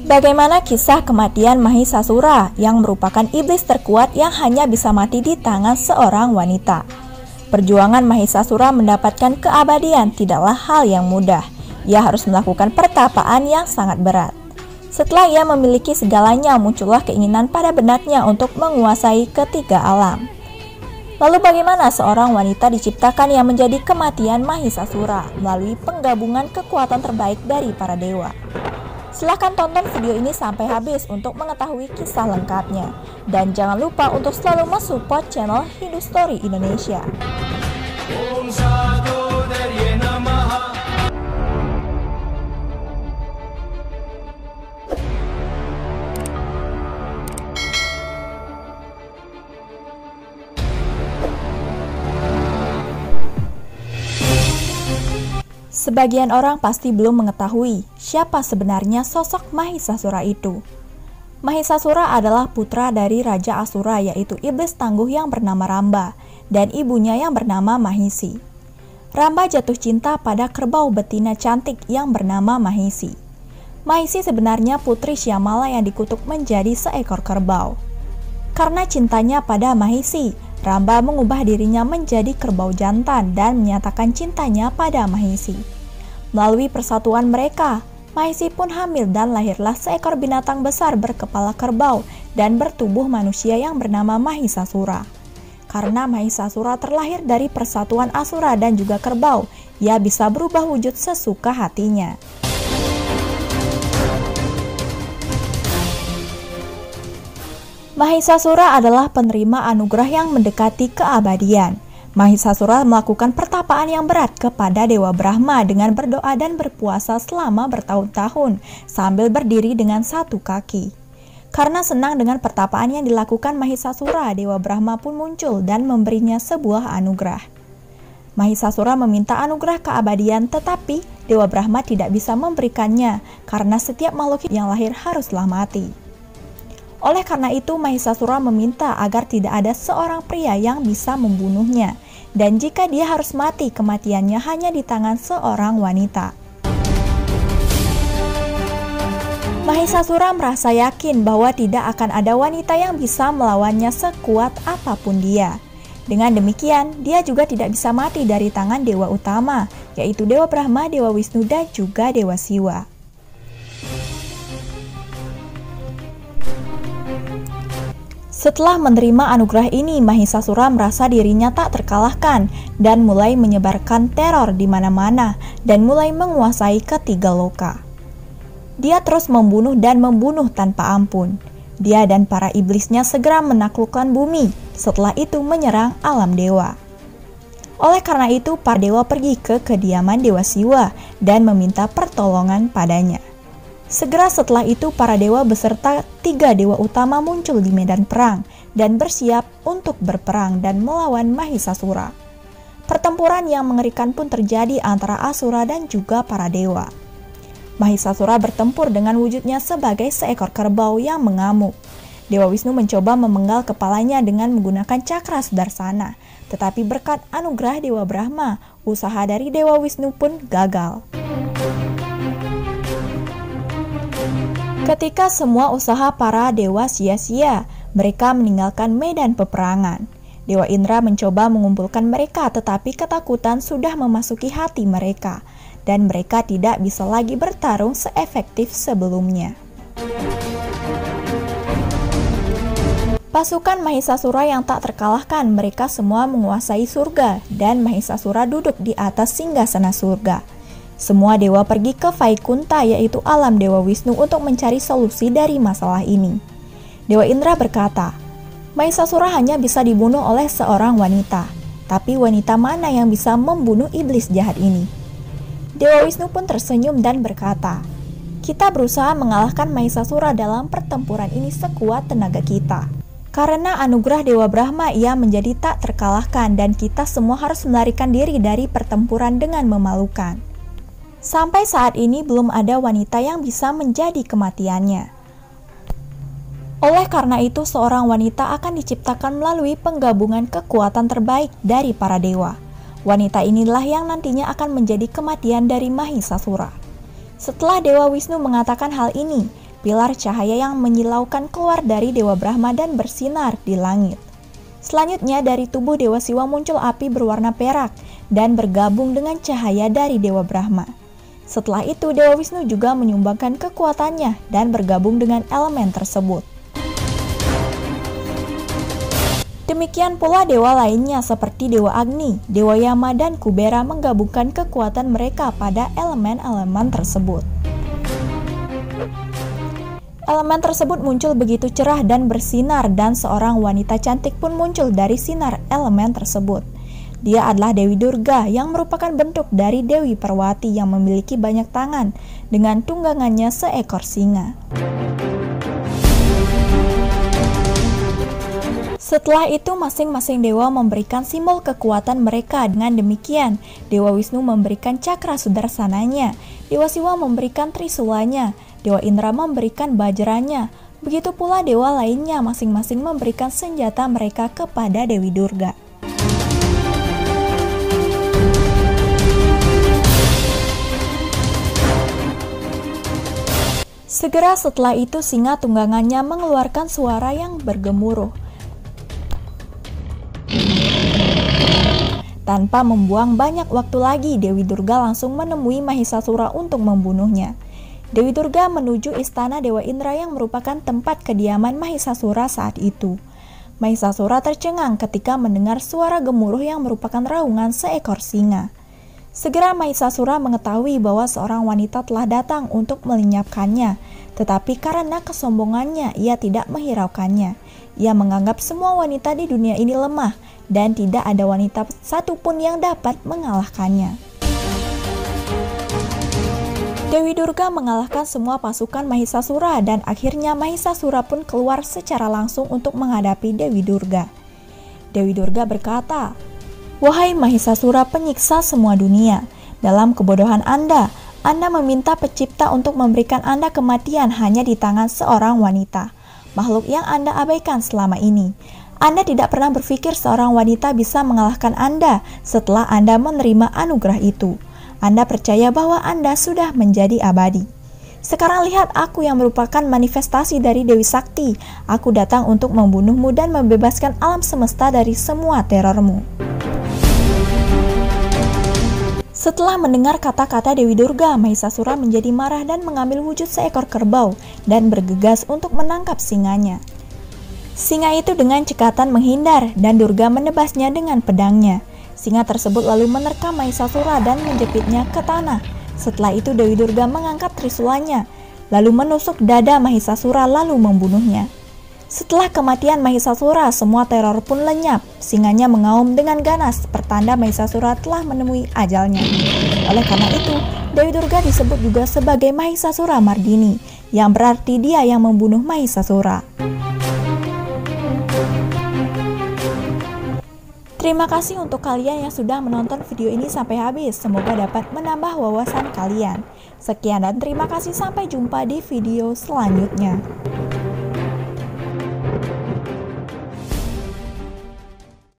Bagaimana kisah kematian Mahisasura yang merupakan iblis terkuat yang hanya bisa mati di tangan seorang wanita? Perjuangan Mahisasura mendapatkan keabadian tidaklah hal yang mudah. Ia harus melakukan pertapaan yang sangat berat. Setelah ia memiliki segalanya, muncullah keinginan pada benaknya untuk menguasai ketiga alam. Lalu bagaimana seorang wanita diciptakan yang menjadi kematian Mahisasura melalui penggabungan kekuatan terbaik dari para dewa? Silahkan tonton video ini sampai habis untuk mengetahui kisah lengkapnya. Dan jangan lupa untuk selalu mensupport channel Hindustory Indonesia. Sebagian orang pasti belum mengetahui siapa sebenarnya sosok Mahisasura itu. Mahisasura adalah putra dari Raja Asura, yaitu iblis tangguh yang bernama Ramba dan ibunya yang bernama Mahisi. Ramba jatuh cinta pada kerbau betina cantik yang bernama Mahisi. Mahisi sebenarnya putri Syamala yang dikutuk menjadi seekor kerbau. Karena cintanya pada Mahisi, Ramba mengubah dirinya menjadi kerbau jantan dan menyatakan cintanya pada Mahisi. Melalui persatuan mereka, Mahisi pun hamil dan lahirlah seekor binatang besar berkepala kerbau dan bertubuh manusia yang bernama Mahisasura. Karena Mahisasura terlahir dari persatuan Asura dan juga kerbau, ia bisa berubah wujud sesuka hatinya. Mahisasura adalah penerima anugerah yang mendekati keabadian. Mahisasura melakukan pertapaan yang berat kepada Dewa Brahma dengan berdoa dan berpuasa selama bertahun-tahun sambil berdiri dengan satu kaki. Karena senang dengan pertapaan yang dilakukan Mahisasura, Dewa Brahma pun muncul dan memberinya sebuah anugerah. Mahisasura meminta anugerah keabadian, tetapi Dewa Brahma tidak bisa memberikannya karena setiap makhluk yang lahir haruslah mati. Oleh karena itu, Mahisasura meminta agar tidak ada seorang pria yang bisa membunuhnya, dan jika dia harus mati, kematiannya hanya di tangan seorang wanita. Mahisasura merasa yakin bahwa tidak akan ada wanita yang bisa melawannya sekuat apapun dia. Dengan demikian, dia juga tidak bisa mati dari tangan dewa utama, yaitu Dewa Brahma, Dewa Wisnu, dan juga Dewa Siwa. Setelah menerima anugerah ini, Mahisasura merasa dirinya tak terkalahkan dan mulai menyebarkan teror di mana-mana dan mulai menguasai ketiga loka. Dia terus membunuh dan membunuh tanpa ampun. Dia dan para iblisnya segera menaklukkan bumi, setelah itu menyerang alam dewa. Oleh karena itu, para dewa pergi ke kediaman Dewa Siwa dan meminta pertolongan padanya. Segera setelah itu, para dewa beserta 3 dewa utama muncul di medan perang dan bersiap untuk berperang dan melawan Mahisasura. Pertempuran yang mengerikan pun terjadi antara Asura dan juga para dewa. Mahisasura bertempur dengan wujudnya sebagai seekor kerbau yang mengamuk. Dewa Wisnu mencoba memenggal kepalanya dengan menggunakan cakra sudarsana, tetapi berkat anugerah Dewa Brahma, usaha dari Dewa Wisnu pun gagal. Ketika semua usaha para dewa sia-sia, mereka meninggalkan medan peperangan. Dewa Indra mencoba mengumpulkan mereka, tetapi ketakutan sudah memasuki hati mereka, dan mereka tidak bisa lagi bertarung seefektif sebelumnya. Pasukan Mahisasura yang tak terkalahkan, mereka semua menguasai surga, dan Mahisasura duduk di atas singgasana surga. Semua dewa pergi ke Vaikunta, yaitu alam Dewa Wisnu, untuk mencari solusi dari masalah ini. Dewa Indra berkata, Mahisasura hanya bisa dibunuh oleh seorang wanita, tapi wanita mana yang bisa membunuh iblis jahat ini? Dewa Wisnu pun tersenyum dan berkata, kita berusaha mengalahkan Mahisasura dalam pertempuran ini sekuat tenaga kita. Karena anugerah Dewa Brahma, ia menjadi tak terkalahkan dan kita semua harus melarikan diri dari pertempuran dengan memalukan. Sampai saat ini belum ada wanita yang bisa menjadi kematiannya. Oleh karena itu, seorang wanita akan diciptakan melalui penggabungan kekuatan terbaik dari para dewa. Wanita inilah yang nantinya akan menjadi kematian dari Mahisasura. Setelah Dewa Wisnu mengatakan hal ini, pilar cahaya yang menyilaukan keluar dari Dewa Brahma dan bersinar di langit. Selanjutnya dari tubuh Dewa Siwa muncul api berwarna perak dan bergabung dengan cahaya dari Dewa Brahma. Setelah itu Dewa Wisnu juga menyumbangkan kekuatannya dan bergabung dengan elemen tersebut. Demikian pula dewa lainnya seperti Dewa Agni, Dewa Yama, dan Kubera menggabungkan kekuatan mereka pada elemen-elemen tersebut. Elemen tersebut muncul begitu cerah dan bersinar dan seorang wanita cantik pun muncul dari sinar elemen tersebut. Dia adalah Dewi Durga yang merupakan bentuk dari Dewi Parwati yang memiliki banyak tangan dengan tunggangannya seekor singa. Setelah itu masing-masing dewa memberikan simbol kekuatan mereka. Dengan demikian, Dewa Wisnu memberikan cakra sudarsananya, Dewa Siwa memberikan trisulanya, Dewa Indra memberikan bajranya. Begitu pula dewa lainnya masing-masing memberikan senjata mereka kepada Dewi Durga. Segera setelah itu singa tunggangannya mengeluarkan suara yang bergemuruh. Tanpa membuang banyak waktu lagi, Dewi Durga langsung menemui Mahisasura untuk membunuhnya. Dewi Durga menuju istana Dewa Indra yang merupakan tempat kediaman Mahisasura saat itu. Mahisasura tercengang ketika mendengar suara gemuruh yang merupakan raungan seekor singa. Segera Mahisasura mengetahui bahwa seorang wanita telah datang untuk melenyapkannya, tetapi karena kesombongannya ia tidak menghiraukannya. Ia menganggap semua wanita di dunia ini lemah dan tidak ada wanita satupun yang dapat mengalahkannya. Dewi Durga mengalahkan semua pasukan Mahisasura dan akhirnya Mahisasura pun keluar secara langsung untuk menghadapi Dewi Durga. Dewi Durga berkata, "Wahai Mahisasura penyiksa semua dunia, dalam kebodohan Anda meminta pencipta untuk memberikan Anda kematian hanya di tangan seorang wanita, makhluk yang Anda abaikan selama ini. Anda tidak pernah berpikir seorang wanita bisa mengalahkan Anda setelah Anda menerima anugerah itu. Anda percaya bahwa Anda sudah menjadi abadi. Sekarang lihat aku yang merupakan manifestasi dari Dewi Sakti. Aku datang untuk membunuhmu dan membebaskan alam semesta dari semua terormu." Setelah mendengar kata-kata Dewi Durga, Mahisasura menjadi marah dan mengambil wujud seekor kerbau dan bergegas untuk menangkap singanya. Singa itu dengan cekatan menghindar dan Durga menebasnya dengan pedangnya. Singa tersebut lalu menerkam Mahisasura dan menjepitnya ke tanah. Setelah itu Dewi Durga mengangkat trisulanya, lalu menusuk dada Mahisasura lalu membunuhnya. Setelah kematian Mahisasura, semua teror pun lenyap. Singanya mengaum dengan ganas, pertanda Mahisasura telah menemui ajalnya. Oleh karena itu, Dewi Durga disebut juga sebagai Mahisasura Mardini, yang berarti dia yang membunuh Mahisasura. Terima kasih untuk kalian yang sudah menonton video ini sampai habis. Semoga dapat menambah wawasan kalian. Sekian dan terima kasih, sampai jumpa di video selanjutnya.